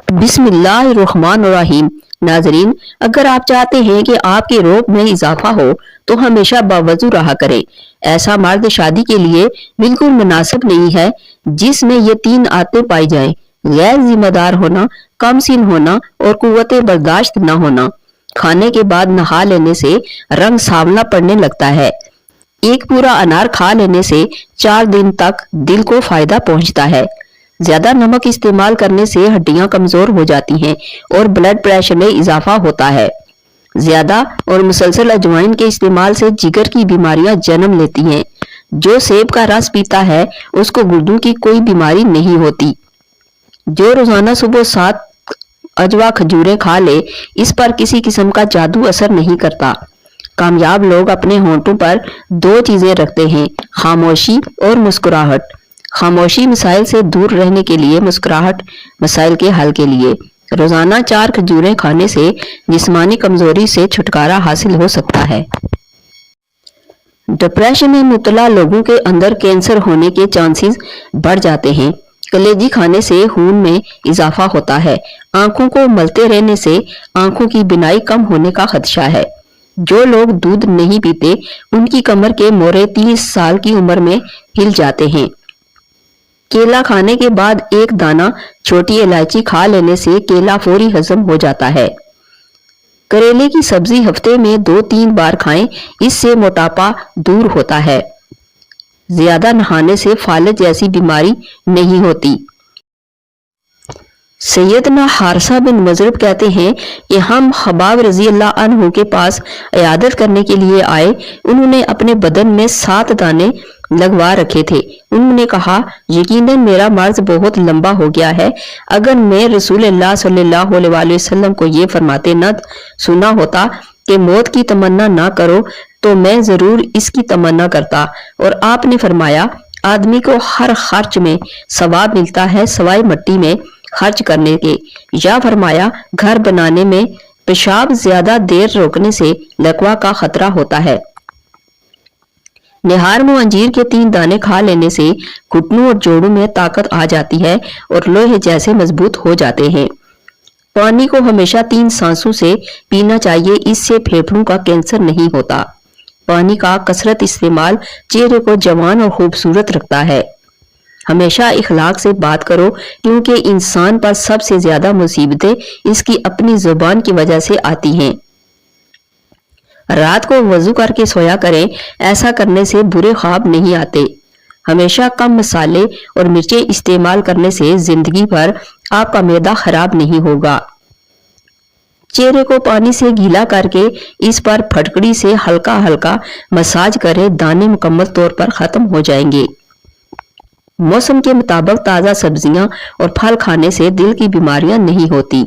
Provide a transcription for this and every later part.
بسم اللہ الرحمن الرحیم۔ ناظرین، اگر آپ چاہتے ہیں کہ آپ کے روب میں اضافہ ہو تو ہمیشہ باوضو رہا کریں۔ ایسا مرد شادی کے لیے بالکل مناسب نہیں ہے جس میں یہ تین عادتیں پائی جائیں: غیر ذمہ دار ہونا، کم سن ہونا اور قوت برداشت نہ ہونا۔ کھانے کے بعد نہا لینے سے رنگ سانولا پڑنے لگتا ہے۔ ایک پورا انار کھا لینے سے 4 دن تک دل کو فائدہ پہنچتا ہے۔ زیادہ نمک استعمال کرنے سے ہڈیاں کمزور ہو جاتی ہیں اور بلڈ پریشر میں اضافہ ہوتا ہے۔ زیادہ اور مسلسل اجوائن کے استعمال سے جگر کی بیماریاں جنم لیتی ہیں۔ جو سیب کا رس پیتا ہے اس کو گردوں کی کوئی بیماری نہیں ہوتی۔ جو روزانہ صبح 7 اجوا کھجوریں کھا لے اس پر کسی قسم کا جادو اثر نہیں کرتا۔ کامیاب لوگ اپنے ہونٹوں پر 2 چیزیں رکھتے ہیں: خاموشی اور مسکراہٹ۔ خاموشی مسائل سے دور رہنے کے لیے، مسکراہٹ مسائل کے حل کے لیے۔ روزانہ 4 کھجوریں کھانے سے جسمانی کمزوری سے چھٹکارا حاصل ہو سکتا ہے۔ ڈپریشن میں مبتلا لوگوں کے اندر کینسر ہونے کے چانسز بڑھ جاتے ہیں۔ کلیجی کھانے سے خون میں اضافہ ہوتا ہے۔ آنکھوں کو ملتے رہنے سے آنکھوں کی بینائی کم ہونے کا خدشہ ہے۔ جو لوگ دودھ نہیں پیتے ان کی کمر کے موڑے 30 سال کی عمر میں ہل جاتے ہیں۔ کیلا کھانے کے بعد 1 دانہ چھوٹی الائچی کھا لینے سے کیلا فوری ہضم ہو جاتا ہے۔ کریلے کی سبزی ہفتے میں 2-3 بار کھائیں، اس سے موٹاپا دور ہوتا ہے۔ زیادہ نہانے سے فالج جیسی بیماری نہیں ہوتی۔ سیدنا حارثہ بن مضرب کہتے ہیں کہ ہم خباب رضی اللہ عنہ کے پاس عیادت کرنے کے لیے آئے۔ انہوں نے اپنے بدن میں 7 دانے لگوا رکھے تھے۔ انہوں نے کہا، یقیناً میرا مرض بہت لمبا ہو گیا ہے۔ اگر میں رسول اللہ صلی اللہ علیہ وسلم کو یہ فرماتے نہ سنا ہوتا کہ موت کی تمنا نہ کرو تو میں ضرور اس کی تمنا کرتا۔ اور آپ نے فرمایا، آدمی کو ہر خرچ میں ثواب ملتا ہے سوائے مٹی میں خرچ کرنے کے۔ یا فرمایا، گھر بنانے میں پیشاب زیادہ دیر روکنے سے لقوہ کا خطرہ ہوتا ہے۔ نہار میں انجیر کے 3 دانے کھا لینے سے گھٹنوں اور جوڑوں میں طاقت آ جاتی ہے اور لوہے جیسے مضبوط ہو جاتے ہیں۔ پانی کو ہمیشہ 3 سانسوں سے پینا چاہیے، اس سے پھیپھڑوں کا کینسر نہیں ہوتا۔ پانی کا کثرت استعمال چہرے کو جوان اور خوبصورت رکھتا ہے۔ ہمیشہ اخلاق سے بات کرو کیونکہ انسان پر سب سے زیادہ مصیبتیں اس کی اپنی زبان کی وجہ سے آتی ہیں۔ رات کو وضو کر کے سویا کریں، ایسا کرنے سے برے خواب نہیں آتے۔ ہمیشہ کم مسالے اور مرچیں استعمال کرنے سے زندگی بھر آپ کا معدہ خراب نہیں ہوگا۔ چہرے کو پانی سے گیلا کر کے اس پر پھٹکڑی سے ہلکا ہلکا مساج کریں، دانے مکمل طور پر ختم ہو جائیں گے۔ موسم کے مطابق تازہ سبزیاں اور پھل کھانے سے دل کی بیماریاں نہیں ہوتی۔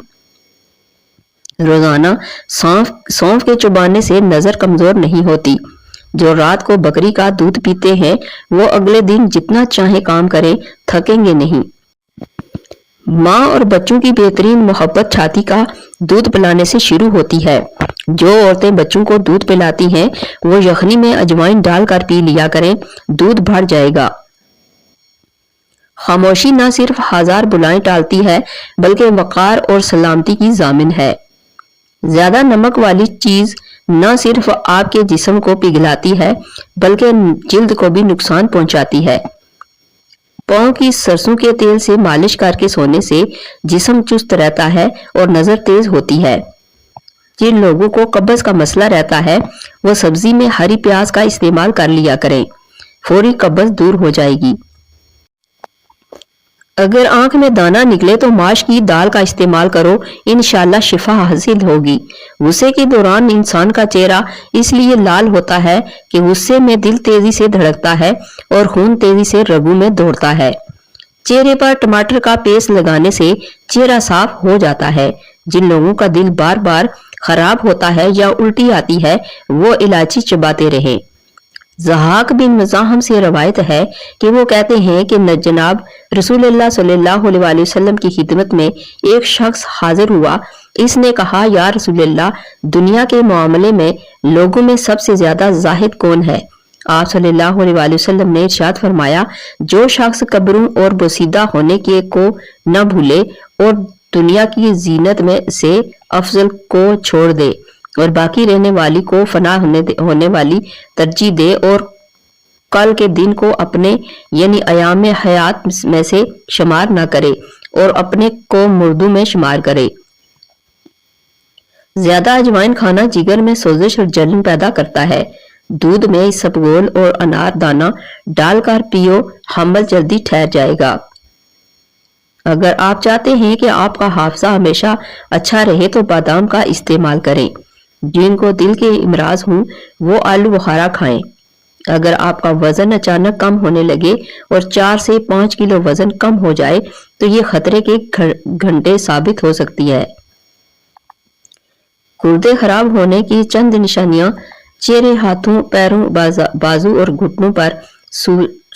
روزانہ سونف کے چبانے سے نظر کمزور نہیں ہوتی۔ جو رات کو بکری کا دودھ پیتے ہیں وہ اگلے دن جتنا چاہیں کام کریں، تھکیں گے نہیں۔ ماں اور بچوں کی بہترین محبت چھاتی کا دودھ پلانے سے شروع ہوتی ہے۔ جو عورتیں بچوں کو دودھ پلاتی ہیں وہ یخنی میں اجوائن ڈال کر پی لیا کریں، دودھ بڑھ جائے گا۔ خاموشی نہ صرف 1000 بلائیں ٹالتی ہے بلکہ وقار اور سلامتی کی ضامن ہے۔ زیادہ نمک والی چیز نہ صرف آپ کے جسم کو پگھلاتی ہے بلکہ جلد کو بھی نقصان پہنچاتی ہے۔ پاؤں کی سرسوں کے تیل سے مالش کر کے سونے سے جسم چست رہتا ہے اور نظر تیز ہوتی ہے۔ جن لوگوں کو قبض کا مسئلہ رہتا ہے وہ سبزی میں ہری پیاز کا استعمال کر لیا کریں، فوری قبض دور ہو جائے گی۔ اگر آنکھ میں دانہ نکلے تو ماش کی دال کا استعمال کرو، انشاءاللہ شفا حاصل ہوگی۔ غصے کے دوران انسان کا چہرہ اس لیے لال ہوتا ہے کہ غصے میں دل تیزی سے دھڑکتا ہے اور خون تیزی سے رگوں میں دوڑتا ہے۔ چہرے پر ٹماٹر کا پیسٹ لگانے سے چہرہ صاف ہو جاتا ہے۔ جن لوگوں کا دل بار بار خراب ہوتا ہے یا الٹی آتی ہے وہ الائچی چباتے رہیں۔ ضحاک بن مزاحم سے روایت ہے کہ وہ کہتے ہیں کہ جناب رسول اللہ صلی اللہ علیہ وسلم کی خدمت میں ایک شخص حاضر ہوا۔ اس نے کہا، یا رسول اللہ، دنیا کے معاملے میں لوگوں میں سب سے زیادہ زاہد کون ہے؟ آپ صلی اللہ علیہ وسلم نے ارشاد فرمایا، جو شخص قبروں اور بوسیدہ ہونے کے کو نہ بھولے اور دنیا کی زینت میں سے افضل کو چھوڑ دے اور باقی رہنے والی کو فنا ہونے والی ترجیح دے اور کل کے دن کو اپنے یعنی ایام حیات میں سے شمار نہ کرے اور اپنے کو مردوں میں شمار کرے۔ زیادہ اجوائن کھانا جگر میں سوزش اور جلن پیدا کرتا ہے۔ دودھ میں اسبگول اور انار دانہ ڈال کر پیو، حمل جلدی ٹھہر جائے گا۔ اگر آپ چاہتے ہیں کہ آپ کا حافظہ ہمیشہ اچھا رہے تو بادام کا استعمال کریں۔ جن کو دل کے امراض ہوں وہ آلو بخارا کھائیں۔ اگر آپ کا وزن اچانک کم ہونے لگے اور 4 سے 5 کلو وزن کم ہو جائے تو یہ خطرے کے گھنٹے ثابت ہو سکتی ہے۔ گردے خراب ہونے کی چند نشانیاں: چہرے، ہاتھوں، پیروں، بازو اور گھٹنوں پر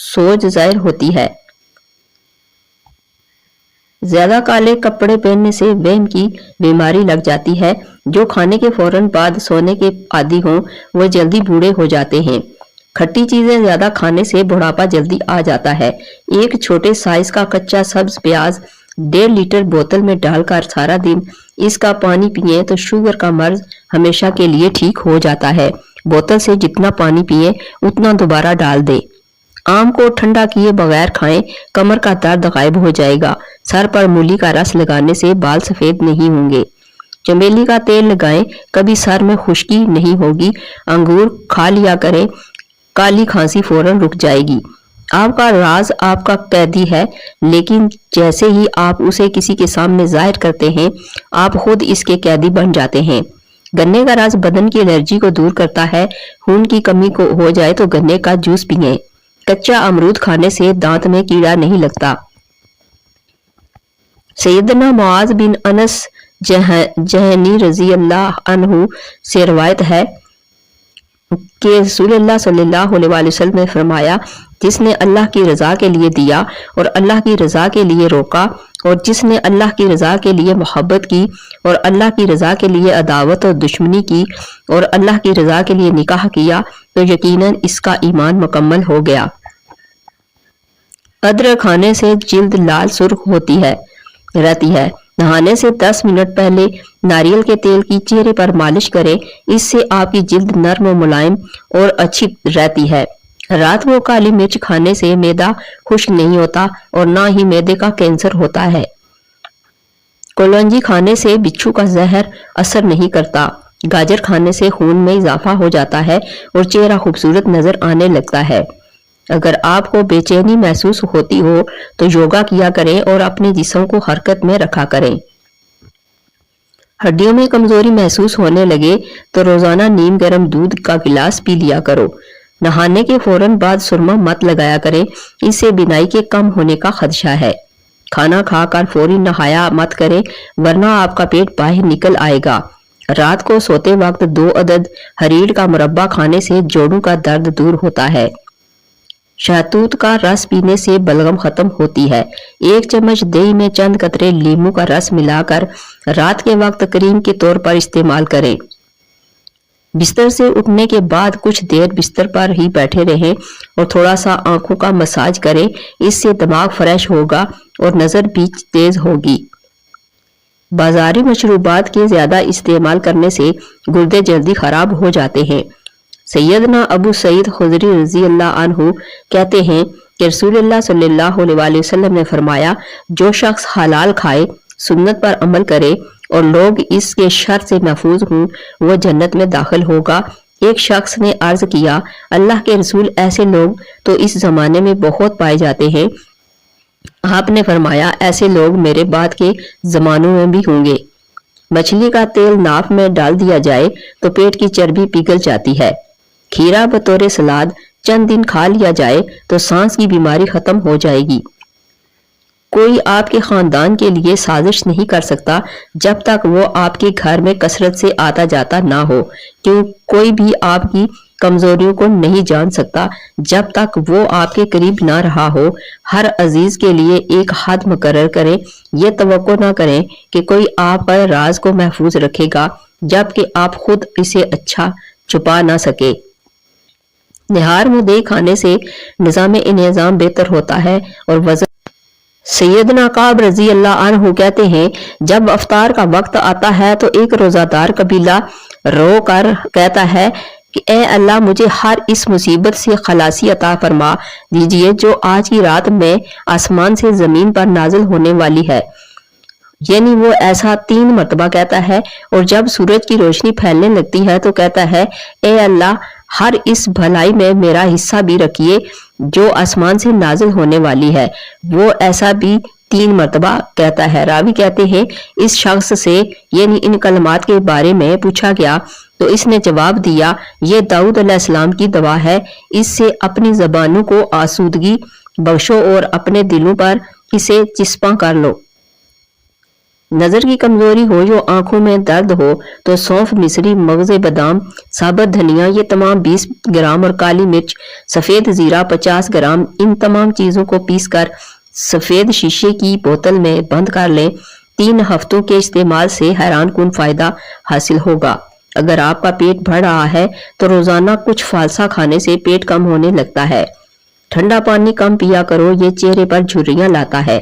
سوج ظاہر ہوتی ہے۔ زیادہ کالے کپڑے پہننے سے وہم کی بیماری لگ جاتی ہے۔ جو کھانے کے فوراً بعد سونے کے عادی ہوں وہ جلدی بوڑھے ہو جاتے ہیں۔ کھٹی چیزیں زیادہ کھانے سے بڑھاپا جلدی آ جاتا ہے۔ ایک چھوٹے سائز کا کچا سبز پیاز 1.5 لیٹر بوتل میں ڈال کر سارا دن اس کا پانی پئیں تو شوگر کا مرض ہمیشہ کے لیے ٹھیک ہو جاتا ہے۔ بوتل سے جتنا پانی پئیں اتنا دوبارہ ڈال دیں۔ آم کو ٹھنڈا کیے بغیر کھائیں، کمر کا درد غائب ہو جائے گا۔ سر پر مولی کا رس لگانے سے بال سفید نہیں ہوں گے۔ چمیلی کا تیل لگائیں، کبھی سر میں خشکی نہیں ہوگی۔ انگور کھا لیا کریں، کالی کھانسی فوراً رک جائے گی۔ آپ کا راز آپ کا قیدی ہے، لیکن جیسے ہی آپ اسے کسی کے سامنے ظاہر کرتے ہیں آپ خود اس کے قیدی بن جاتے ہیں۔ گنے کا رس بدن کی الرجی کو دور کرتا ہے۔ خون کی کمی کو ہو جائے تو گنے کا جوس پئیں۔ کچا امرود کھانے سے دانت میں کیڑا نہیں لگتا۔ سیدنا معاذ بن انس جہنی رضی اللہ عنہ سے روایت ہے کہ رسول اللہ صلی اللہ علیہ وسلم نے فرمایا، جس نے اللہ کی رضا کے لیے دیا اور اللہ کی رضا کے لیے روکا، اور جس نے اللہ کی رضا کے لیے محبت کی اور اللہ کی رضا کے لیے عداوت اور دشمنی کی اور اللہ کی رضا کے لیے نکاح کیا، تو یقیناً اس کا ایمان مکمل ہو گیا۔ ادرک کھانے سے جلد لال سرخ رہتی ہے۔ نہانے سے 10 منٹ پہلے ناریل کے تیل کی چہرے پر مالش کریں، اس سے آپ کی جلد نرم و ملائم اور اچھی رہتی ہے۔ رات کو کالی مرچ کھانے سے معدہ خشک نہیں ہوتا اور نہ ہی معدے کا کینسر ہوتا ہے۔ کلونجی کھانے سے بچھو کا زہر اثر نہیں کرتا۔ گاجر کھانے سے خون میں اضافہ ہو جاتا ہے اور چہرہ خوبصورت نظر آنے لگتا ہے۔ اگر آپ کو بے چینی محسوس ہوتی ہو تو یوگا کیا کریں اور اپنے جسم کو حرکت میں رکھا کریں۔ ہڈیوں میں کمزوری محسوس ہونے لگے تو روزانہ نیم گرم دودھ کا گلاس پی لیا کرو۔ نہانے کے فوراً بعد سرما مت لگایا کریں، اس سے بینائی کے کم ہونے کا خدشہ ہے۔ کھانا کھا کر فوری نہایا مت کریں ورنہ آپ کا پیٹ باہر نکل آئے گا۔ رات کو سوتے وقت 2 عدد ہریڑ کا مربع کھانے سے جوڑوں کا درد دور ہوتا ہے۔ شہتوت کا رس پینے سے بلغم ختم ہوتی ہے۔ 1 چمچ دہی میں چند قطرے لیموں کا رس ملا کر رات کے وقت کریم کے طور پر استعمال کریں۔ بستر سے اٹھنے کے بعد کچھ دیر بستر پر ہی بیٹھے رہیں اور تھوڑا سا آنکھوں کا مساج کریں، اس سے دماغ فریش ہوگا اور نظر بھی تیز ہوگی۔ بازاری مشروبات کے زیادہ استعمال کرنے سے گردے جلدی خراب ہو جاتے ہیں۔ سیدنا ابو سعید خدری رضی اللہ عنہ کہتے ہیں کہ رسول اللہ صلی اللہ علیہ وسلم نے فرمایا، جو شخص حلال کھائے، سنت پر عمل کرے اور لوگ اس کے شر سے محفوظ ہوں، وہ جنت میں داخل ہوگا۔ ایک شخص نے عرض کیا، اللہ کے رسول، ایسے لوگ تو اس زمانے میں بہت پائے جاتے ہیں۔ آپ نے فرمایا، ایسے لوگ میرے بعد کے زمانوں میں بھی ہوں گے۔ مچھلی کا تیل ناف میں ڈال دیا جائے تو پیٹ کی چربی پگھل جاتی ہے۔ کھیرا بطور سلاد چند دن کھا لیا جائے تو سانس کی بیماری ختم ہو جائے گی۔ کوئی آپ کے خاندان کے لیے سازش نہیں کر سکتا جب تک وہ آپ کے گھر میں کثرت سے آتا جاتا نہ ہو، کیوں کوئی بھی آپ کی کمزوریوں کو نہیں جان سکتا جب تک وہ آپ کے قریب نہ رہا ہو۔ ہر عزیز کے لیے ایک حد مقرر کریں، یہ توقع نہ کریں کہ کوئی آپ پر راز کو محفوظ رکھے گا جبکہ آپ خود اسے اچھا چھپا نہ سکے۔ نہار مدعے کھانے سے نظام انہضام بہتر ہوتا ہے اور وزن سیدنا کعب رضی اللہ عنہ کہتے ہیں جب افطار کا وقت آتا ہے تو ایک روزہ دار قبیلہ رو کر کہتا ہے کہ اے اللہ مجھے ہر اس مصیبت سے خلاصی عطا فرما دیجئے جو آج کی رات میں آسمان سے زمین پر نازل ہونے والی ہے۔ یعنی وہ ایسا 3 مرتبہ کہتا ہے اور جب سورج کی روشنی پھیلنے لگتی ہے تو کہتا ہے اے اللہ ہر اس بھلائی میں میرا حصہ بھی رکھیے جو آسمان سے نازل ہونے والی ہے۔ وہ ایسا بھی 3 مرتبہ کہتا ہے۔ راوی کہتے ہیں اس شخص سے یعنی ان کلمات کے بارے میں پوچھا گیا تو اس نے جواب دیا یہ داؤد علیہ السلام کی دعا ہے، اس سے اپنی زبانوں کو آسودگی بخشو اور اپنے دلوں پر اسے چسپاں کر لو۔ نظر کی کمزوری ہو یا آنکھوں میں درد ہو تو سونف، مصری، مغز بادام، ثابت دھنیا یہ تمام 20 گرام اور کالی مرچ، سفید زیرہ 50 گرام، ان تمام چیزوں کو پیس کر سفید شیشے کی بوتل میں بند کر لیں۔ 3 ہفتوں کے استعمال سے حیران کن فائدہ حاصل ہوگا۔ اگر آپ کا پیٹ بڑھ رہا ہے تو روزانہ کچھ فالسا کھانے سے پیٹ کم ہونے لگتا ہے۔ ٹھنڈا پانی کم پیا کرو، یہ چہرے پر جھریاں لاتا ہے۔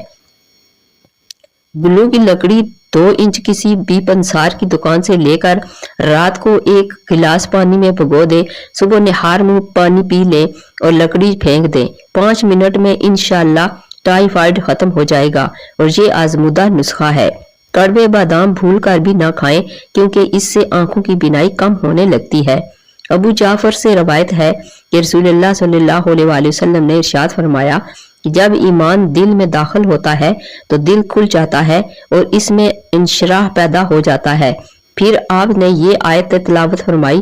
گلو کی لکڑی 2 انچ کسی بھی پنسار کی دکان سے لے کر رات کو 1 گلاس پانی میں بھگو دیں، صبح نہار منہ پانی پی لیں اور لکڑی پھینک دیں۔ 5 منٹ میں انشاءاللہ ٹائیفائڈ ختم ہو جائے گا اور یہ آزمودہ نسخہ ہے۔ کڑوے بادام بھول کر بھی نہ کھائیں کیونکہ اس سے آنکھوں کی بینائی کم ہونے لگتی ہے۔ ابو جعفر سے روایت ہے کہ رسول اللہ صلی اللہ علیہ وآلہ وسلم نے ارشاد فرمایا کہ جب ایمان دل میں داخل ہوتا ہے تو دل کھل جاتا ہے اور اس میں انشراح پیدا ہو جاتا ہے۔ پھر آپ نے یہ آیت تلاوت فرمائی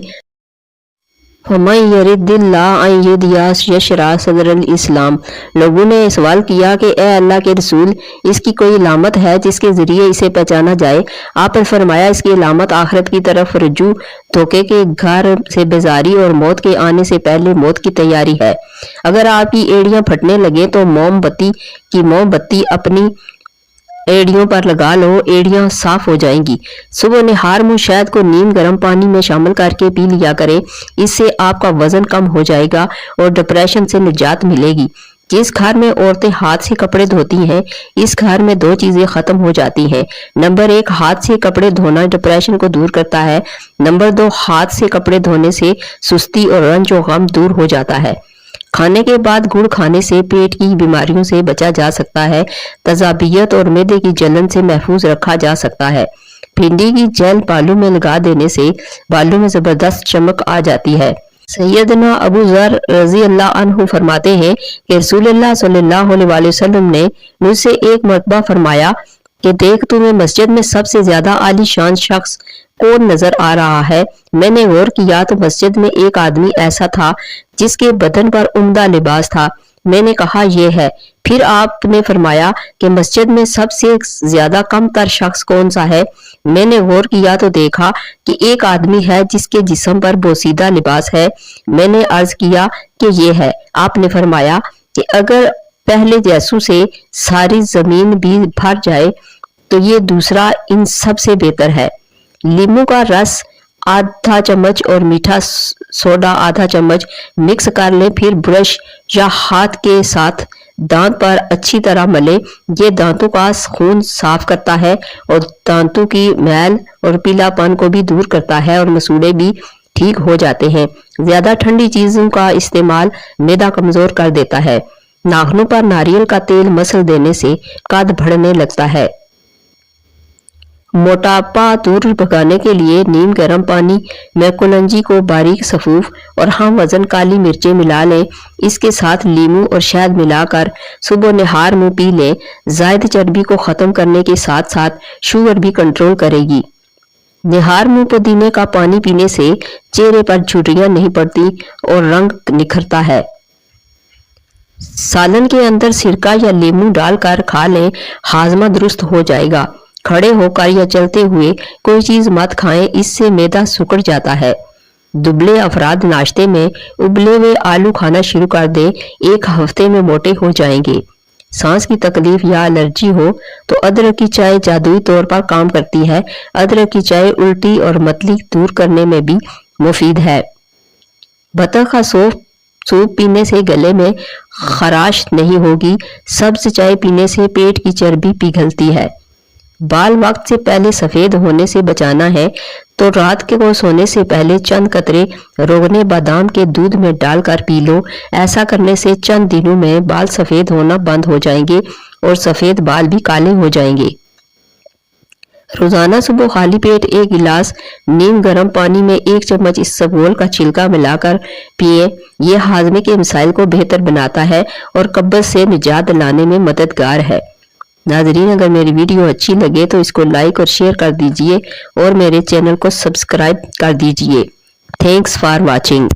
وَمَن يَرِدِ اللَّهُ أَن يَهْدِيَهُ يَشْرَحْ صَدْرَ الْإِسْلَامِ۔ لوگوں نے سوال کیا کہ اے اللہ کے رسول اس کی کوئی علامت ہے جس کے ذریعے اسے پہچانا جائے؟ آپ نے فرمایا اس کی علامت آخرت کی طرف رجوع، دھوکے کے گھر سے بیزاری اور موت کے آنے سے پہلے موت کی تیاری ہے۔ اگر آپ کی ایڑیاں پھٹنے لگے تو موم بتی اپنی ایڑیوں پر لگا لو، ایڑیاں صاف ہو جائیں گی۔ صبح نہار منہ شہد کو نیم گرم پانی میں شامل کر کے پی لیا کریں، اس سے آپ کا وزن کم ہو جائے گا اور ڈپریشن سے نجات ملے گی۔ جس گھر میں عورتیں ہاتھ سے کپڑے دھوتی ہیں اس گھر میں 2 چیزیں ختم ہو جاتی ہیں۔ نمبر 1 ہاتھ سے کپڑے دھونا ڈپریشن کو دور کرتا ہے۔ نمبر 2 ہاتھ سے کپڑے دھونے سے سستی اور رنج و غم دور ہو جاتا ہے۔ کھانے کے بعد گڑ کھانے سے پیٹ کی بیماریوں سے بچا جا سکتا ہے۔ تذابیت اور معدے کی جلن سے محفوظ رکھا جا سکتا ہے۔ بھنڈی کی جیل بالوں میں لگا دینے سے بالوں میں زبردست چمک آ جاتی ہے۔ سیدنا ابو ذر رضی اللہ عنہ فرماتے ہیں کہ رسول اللہ صلی اللہ علیہ وآلہ وسلم نے مجھ سے ایک مرتبہ فرمایا کہ دیکھ تمہیں مسجد میں سب سے زیادہ عالی شان شخص کون نظر آ رہا ہے؟ میں نے غور کیا تو مسجد میں ایک آدمی ایسا تھا جس کے بدن پر عمدہ لباس تھا۔ میں نے کہا یہ ہے۔ پھر آپ نے فرمایا کہ مسجد میں سب سے زیادہ کم تر شخص کون سا ہے؟ میں نے غور کیا تو دیکھا کہ ایک آدمی ہے جس کے جسم پر بوسیدہ لباس ہے۔ میں نے عرض کیا کہ یہ ہے۔ آپ نے فرمایا کہ اگر پہلے جیسوں سے ساری زمین بھی بھر جائے تو یہ دوسرا ان سب سے بہتر ہے۔ لیموں کا رس آدھا چمچ اور میٹھا سوڈا آدھا چمچ مکس کر لیں، پھر برش یا ہاتھ کے ساتھ دانت پر اچھی طرح ملیں۔ یہ دانتوں کا خون صاف کرتا ہے اور دانتوں کی میل اور پیلا پن کو بھی دور کرتا ہے اور مسوڑے بھی ٹھیک ہو جاتے ہیں۔ زیادہ ٹھنڈی چیزوں کا استعمال معدہ کمزور کر دیتا ہے۔ ناخنوں پر ناریل کا تیل مسل دینے سے قد بڑھنے لگتا ہے۔ موٹاپا دور بھگانے کے لیے نیم گرم پانی میں کلونجی کو باریک صفوف اور ہم وزن کالی مرچیں ملا لیں، اس کے ساتھ لیموں اور شہد ملا کر صبح نہار منہ پی لیں۔ زائد چربی کو ختم کرنے کے ساتھ ساتھ شوگر بھی کنٹرول کرے گی۔ نہار منہ پودینے کا پانی پینے سے چہرے پر جھریاں نہیں پڑتی اور رنگ نکھرتا ہے۔ سالن کے اندر سرکہ یا لیموں ڈال کر کھا لیں، ہاضمہ درست ہو جائے گا۔ کھڑے ہو کر یا چلتے ہوئے کوئی چیز مت کھائیں، اس سے معدہ سکڑ جاتا ہے۔ دبلے افراد ناشتے میں ابلے ہوئے آلو کھانا شروع کر دیں، 1 ہفتے میں موٹے ہو جائیں گے۔ سانس کی تکلیف یا الرجی ہو تو ادرک کی چائے جادوئی طور پر کام کرتی ہے۔ ادرک کی چائے الٹی اور متلی دور کرنے میں بھی مفید ہے۔ بطخ کا سوپ پینے سے گلے میں خراش نہیں ہوگی۔ سبز چائے پینے سے پیٹ کی چربی پگھلتی ہے۔ بال وقت سے پہلے سفید ہونے سے بچانا ہے تو رات کو سونے سے پہلے چند قطرے روغن بادام کے دودھ میں ڈال کر پی لو۔ ایسا کرنے سے چند دنوں میں بال سفید ہونا بند ہو جائیں گے اور سفید بال بھی کالے ہو جائیں گے۔ روزانہ صبح خالی پیٹ ایک گلاس نیم گرم پانی میں 1 چمچ اسبگول کا چھلکا ملا کر پیئیں۔ یہ ہاضمے کے مسائل کو بہتر بناتا ہے اور قبض سے نجات دلانے میں مددگار ہے۔ ناظرین، اگر میری ویڈیو اچھی لگے تو اس کو لائک اور شیئر کر دیجئے اور میرے چینل کو سبسکرائب کر دیجئے۔ Thanks for watching.